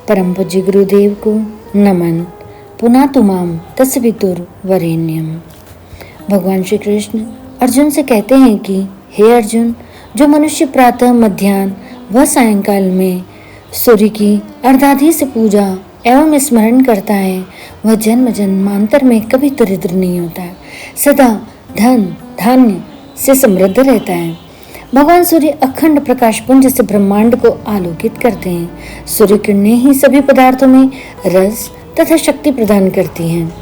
परम पूज्य गुरुदेव को नमन। पुनः तुमाम तस्वितुर वरेण्यम। भगवान श्री कृष्ण अर्जुन से कहते हैं कि हे अर्जुन, जो मनुष्य प्रातः, मध्याह्न व सायंकाल में सूर्य की अर्धाधि से पूजा एवं स्मरण करता है, वह जन्म जन्मांतर में कभी दरिद्र नहीं होता है, सदा धन धान्य से समृद्ध रहता है। भगवान सूर्य अखंड प्रकाश पुंज से ब्रह्मांड को आलोकित करते हैं। सूर्य किरणें ही सभी पदार्थों में रस तथा शक्ति प्रदान करती हैं।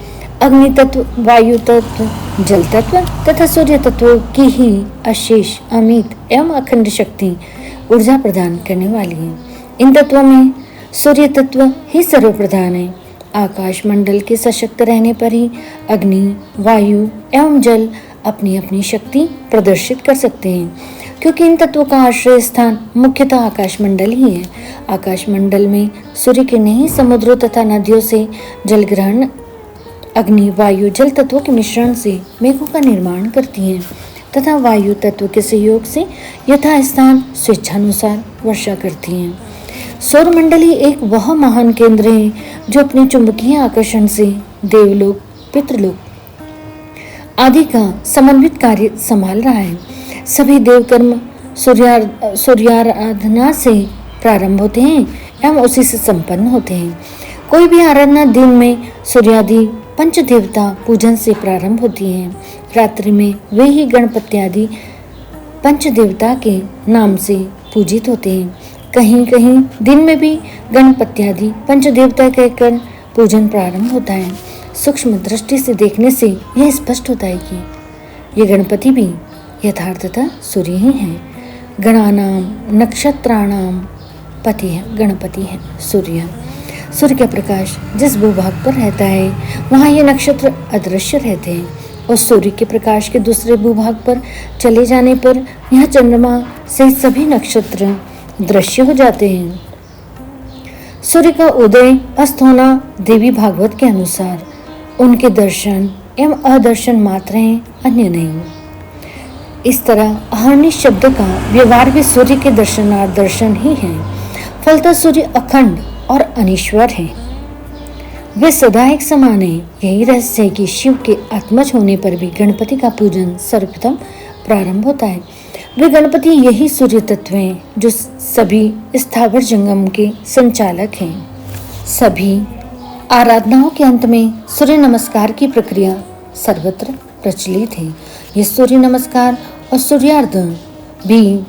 अग्नि तत्व, वायु तत्व, जल तत्व तथा सूर्य तत्व की ही अशेष, अमित एवं अखंड शक्ति ऊर्जा प्रदान करने वाली है। इन तत्वों में सूर्य तत्व ही सर्वप्रधान है। आकाश मंडल के सशक्त रहने पर ही अग्नि, वायु एवं जल अपनी अपनी शक्ति प्रदर्शित कर सकते हैं, क्योंकि इन तत्वों का आश्रय स्थान मुख्यतः आकाश मंडल ही है। आकाश मंडल में सूर्य किरणें ही समुद्रों तथा नदियों से जल ग्रहण, अग्नि, वायु, जल तत्वों के मिश्रण से मेघों का निर्माण करती हैं तथा वायु तत्व के सहयोग से यथास्थान स्वेच्छानुसार वर्षा करती हैं। सौर मंडल ही एक वह महान केंद्र है जो अपने चुंबकीय आकर्षण से देवलोक, पितृलोक आदि का समन्वित कार्य संभाल रहा है। सभी देवकर्म सूर्याराधना से प्रारंभ होते हैं एवं उसी से संपन्न होते हैं। कोई भी आराधना दिन में सूर्यादि पंच देवता पूजन से प्रारंभ होती है। रात्रि में वे ही गणपति आदि पंच देवता के नाम से पूजित होते हैं। कहीं कहीं दिन में भी गणपति आदि पंच देवता कहकर पूजन प्रारंभ होता है। सूक्ष्म दृष्टि से देखने से यह स्पष्ट होता है कि ये गणपति भी यथार्थतः सूर्य ही हैं। गणानाम नक्षत्राणाम पति है, गणपति है सूर्य। सूर्य का प्रकाश जिस भूभाग पर रहता है वहाँ ये नक्षत्र अदृश्य रहते हैं और सूर्य के प्रकाश के दूसरे भूभाग पर चले जाने पर यह चंद्रमा से सभी नक्षत्र दृश्य हो जाते हैं। सूर्य का उदय अस्त होना देवी भागवत के अनुसार उनके दर्शन एवं अदर्शन मात्र हैं, अन्य नहीं। इस तरह अहर्निश शब्द का व्यवहार भी सूर्य के दर्शनार्थ दर्शन ही है। फलतः सूर्य अखंड और अनीश्वर है, वे सदा एक समान है। यही रहस्य है कि शिव के आत्मज होने पर भी गणपति का पूजन सर्वप्रथम प्रारंभ होता है। वे गणपति यही सूर्य तत्व हैं जो सभी स्थावर जंगम के संचालक हैं। सभी आराधनाओं के अंत में सूर्य नमस्कार की प्रक्रिया सर्वत्र प्रचलित है। ये सूर्य नमस्कार और सूर्यार्घ्य भी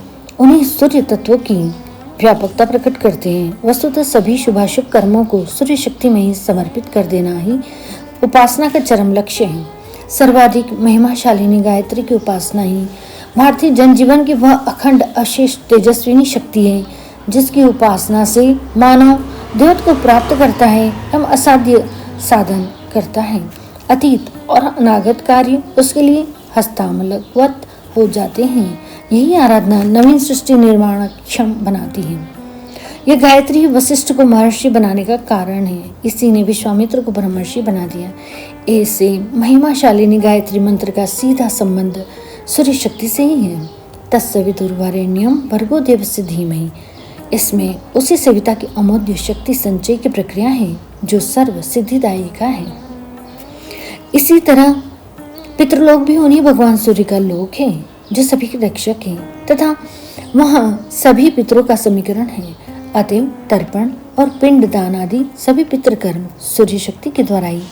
उन्हीं सूर्य तत्वों की व्यापकता प्रकट करते हैं। वस्तुतः सभी शुभाशुभ कर्मों को सूर्य शक्ति में ही समर्पित कर देना ही उपासना का चरम लक्ष्य है। सर्वाधिक महिमाशालिनी गायत्री की उपासना ही भारतीय जनजीवन की वह अखंड अशेष तेजस्विनी शक्ति है जिसकी उपासना से मानव देवत्व को प्राप्त करता है एवं असाध्य साधन करता है। अतीत और अनागत कार्य उसके लिए हस्तामलकवत हो जाते हैं। यही आराधना नवीन सृष्टि निर्माण क्षम बनाती है। यह गायत्री वशिष्ठ को महर्षि बनाने का कारण है। इसी ने विश्वामित्र को ब्रह्मर्षि बना दिया। ऐसे महिमाशालिनी गायत्री मंत्र का सीधा संबंध सूर्य शक्ति से ही है। तत्सवितुर्वरेण्यम भर्गो देवस्य धीमहि। इसमें उसी सविता की अमोघ शक्ति संचय की प्रक्रिया है जो सर्व सिद्धिदायिका है। इसी तरह पितृलोक भी उन्हीं भगवान सूर्य का लोक है जो सभी के रक्षक है तथा वहाँ सभी पितरों का समीकरण है। अतएव तर्पण और पिंड दान आदि सभी पितृकर्म सूर्य शक्ति के द्वारा ही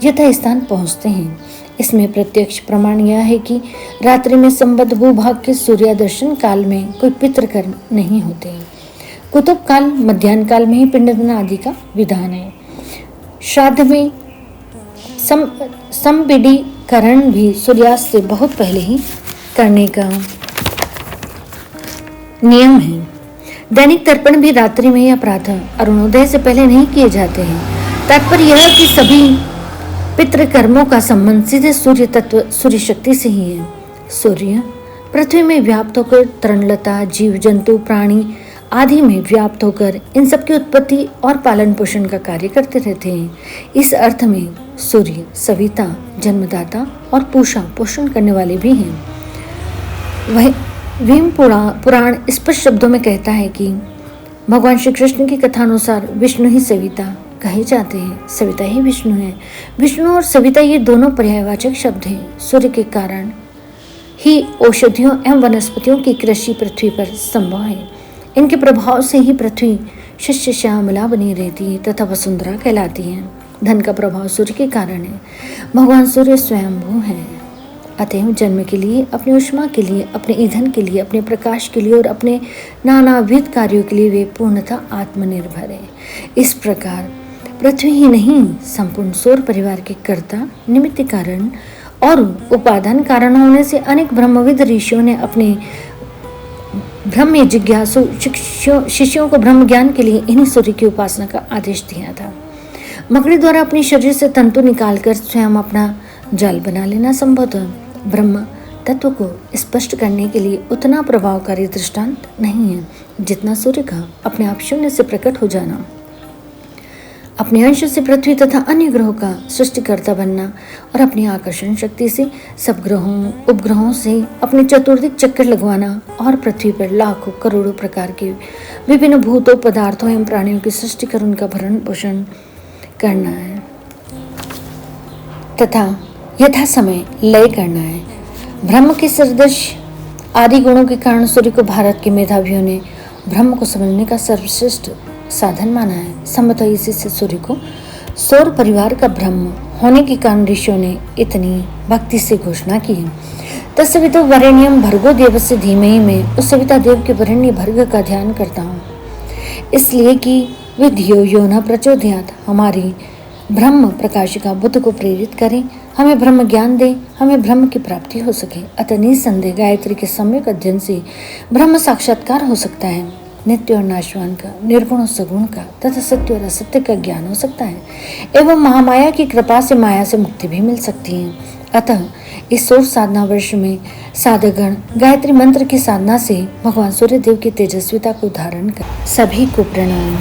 यथा स्थान पहुँचते हैं। इसमें प्रत्यक्ष प्रमाण यह है कि रात्रि में संबद्ध भूभाग के सूर्यादर्शन काल में कोई पितृकर्म नहीं होते। कुतुब काल, मध्याह्न काल में ही पिंडदान आदि का विधान है। श्राद्ध में संबिडीकरण भी सूर्यास्त से बहुत पहले ही करने का नियम है। दैनिक तर्पण भी रात्रि में या प्रातः अरुणोदय से पहले नहीं किए जाते हैं। तात्पर्य यह है कि सभी पितृकर्मों का संबंध सीधे सूर्य तत्व, सूर्य शक्ति से ही है। सूर्य पृथ्वी में व्याप्त होकर तृणलता, जीव जंतु, प्राणी आदि में व्याप्त होकर इन सब की उत्पत्ति और पालन पोषण का कार्य करते रहते हैं। इस अर्थ में सूर्य सविता, जन्मदाता और पोषण करने वाले भी हैं। वह भीम पुराण स्पष्ट शब्दों में कहता है कि भगवान श्री कृष्ण की कथानुसार विष्णु ही सविता कहे जाते हैं, सविता ही विष्णु है। विष्णु और सविता ये दोनों पर्यायवाचक शब्द हैं। सूर्य के कारण ही औषधियों एवं वनस्पतियों की कृषि पृथ्वी पर संभव है। इनके प्रभाव से ही पृथ्वी शस्य श्यामला बनी रहती है तथा वसुंधरा कहलाती है। धन का प्रभाव सूर्य के कारण है। भगवान सूर्य स्वयंभू है, अतएव जन्म के लिए, अपनी ऊष्मा के लिए, अपने ईंधन के लिए, अपने प्रकाश के लिए और अपने नानाविध कार्यों के लिए वे पूर्णतः आत्मनिर्भर है। इस प्रकार पृथ्वी ही नहीं, संपूर्ण सौर परिवार के कर्ता, निमित्त कारण और उपादान कारण होने से अनेक ब्रह्मविद ऋषियों ने अपने ब्रह्म जिज्ञासु शिष्यों को ब्रह्म ज्ञान के लिए इन्हीं सूर्य की उपासना का आदेश दिया था। मकड़ी द्वारा अपने शरीर से तंतु निकालकर स्वयं अपना जाल बना लेना संभव था। ब्रह्म तत्व को स्पष्ट करने के लिए उतना प्रभावकारी दृष्टांत नहीं है जितना सूर्य का अपने आप शून्य से प्रकट हो जाना, अपने अंश से पृथ्वी तथा अन्य ग्रहों का सृष्टिकर्ता बनना और अपनी आकर्षण शक्ति से सब ग्रहों उपग्रहों से अपने चतुर्दिक चक्कर लगवाना और पृथ्वी पर लाखों करोड़ों प्रकार के विभिन्न भूतों, पदार्थों एवं प्राणियों की सृष्टि कर उनका भरण पोषण करना है तथा यथा समय लय करना है। ब्रह्म के सदृश आदि गुणों के कारण सूर्य को भारत के मेधावियों ने ब्रह्म को समझने का सर्वश्रेष्ठ साधन माना है। संभवतः इसी से सूर्य को सौर परिवार का ब्रह्म होने के कारण ऋषियों ने इतनी भक्ति से घोषणा की है। तत्सवितो वरेण्यम भर्गो देवस्य धीमहि में उस सविता देव के वरेण्य भर्ग का ध्यान करता हूँ, इसलिए कि वे धियो यो न प्रचोदयात् हमारी ब्रह्म प्रकाशिका बुद्ध को प्रेरित करें, हमें ब्रह्म ज्ञान दे, हमें ब्रह्म की प्राप्ति हो सके। अतः निसंदेह गायत्री के सम्यक अध्ययन से ब्रह्म साक्षात्कार हो सकता है। नित्य और नाशवान का, निर्गुण और सगुण का तथा सत्य और असत्य का ज्ञान हो सकता है एवं महामाया की कृपा से माया से मुक्ति भी मिल सकती है। अतः इस सौर साधना वर्ष में साधकगण गायत्री मंत्र की साधना से भगवान सूर्य देव की तेजस्विता को धारण कर। सभी को प्रणाम।